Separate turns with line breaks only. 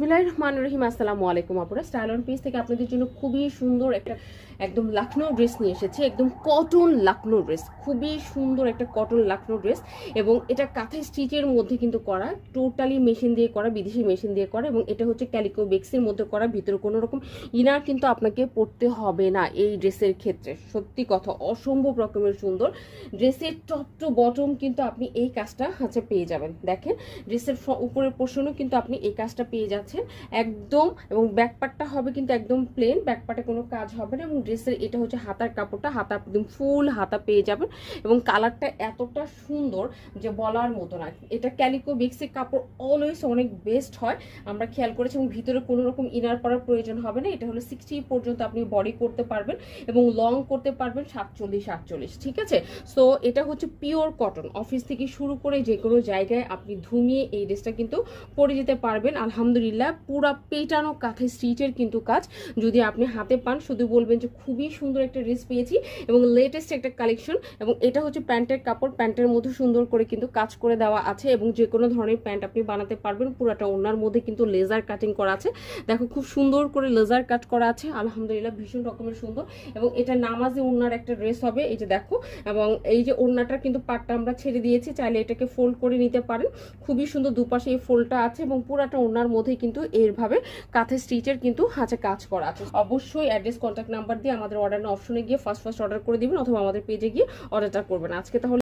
বিসমিল্লাহির রহমানির রহিম। আসসালামু আলাইকুম আপুরা, স্টাইল অন পেজ থেকে আপনাদের জন্য খুবই সুন্দর একটা একদম লাখনৌ ড্রেস নিয়ে এসেছি। একদম কটন লাখনৌ ড্রেস, খুবই সুন্দর একটা কটন লাখনৌ ড্রেস এবং এটা কাঁথা স্টিচের মধ্যে কিন্তু করা, টোটালি মেশিন দিয়ে করা, বিদেশি মেশিন দিয়ে করা এবং এটা হচ্ছে ক্যালিকো বেক্সের মধ্যে করা। ভিতরে কোনো রকম ইনার কিন্তু আপনাকে পরতে হবে না এই ড্রেসের ক্ষেত্রে। সত্যি কথা অসম্ভব রকমের সুন্দর ড্রেসের টপ টু বটম কিন্তু আপনি এই কাজটা পেয়ে যাবেন। দেখেন ড্রেসের উপরের পোর্শনও কিন্তু আপনি এই কাজটা পেয়ে যাচ্ছেন একদম, এবং ব্যাকপার্টটা হবে কিন্তু একদম প্লেন, ব্যাকপার্টে কোনো কাজ হবে না। এবং ড্রেসের এটা হচ্ছে হাতার কাপড়টা, হাতা একদম ফুল হাতা পেয়ে যাবেন এবং কালারটা এতটা সুন্দর যে বলার মতো না। এটা ক্যালিকো বেক্সের কাপড় অলওয়েজ অনেক বেস্ট হয়, আমরা খেয়াল করেছি, এবং ভিতরে কোনো রকম ইনার পরার প্রয়োজন হবে না। এটা হলো 60 পর্যন্ত আপনি বডি করতে পারবেন এবং লং করতে পারবেন 47-48, ঠিক আছে। সো এটা হচ্ছে পিওর কটন, অফিস থেকে শুরু করে যে কোনো জায়গায় আপনি ধুমিয়ে এই ড্রেসটা কিন্তু পরে যেতে পারবেন। আলহামদুলিল্লাহ পুরা পেটানো কাঁথা স্টিচের কিন্তু কাজ, যদি আপনি হাতে পান শুধু বলবেন যে খুবই সুন্দর একটা ড্রেস পেয়েছি এবং লেটেস্ট একটা কালেকশন। এবং এটা হচ্ছে প্যান্টের কাপড়, প্যান্টের মধ্যে সুন্দর করে কিন্তু কাজ করে দেওয়া আছে এবং যে কোনো ধরনের প্যান্ট আপনি বানাতে পারবেন। পুরাটা ওনার মধ্যে কিন্তু লেজার কাটিং করা আছে, দেখো খুব সুন্দর করে লেজার কাট করা আছে। আলহামদুলিল্লাহ ভীষণ রকমের সুন্দর এবং এটা নামাজে ওনার একটা ড্রেস হবে, এই যে দেখো। এবং এই যে ওড়নাটার কিন্তু পাটটা আমরা ছেড়ে দিয়েছি, চাইলে এটাকে ফোল্ড করে নিতে পারেন। খুবই সুন্দর দুপাশে এই ফোল্ডটা আছে এবং পুরাটা ওড়নার মধ্যে কিন্তু এইভাবে কাঁথা স্টিচের কিন্তু কাজ করা আছে। অবশ্যই অ্যাড্রেস কন্ট্যাক্ট নাম্বার দিয়ে আমাদের অর্ডার অপশনে গিয়ে ফার্স্ট অর্ডার করে দিবেন অথবা আমাদের পেজে গিয়ে অর্ডারটা করবেন। আজকে তাহলে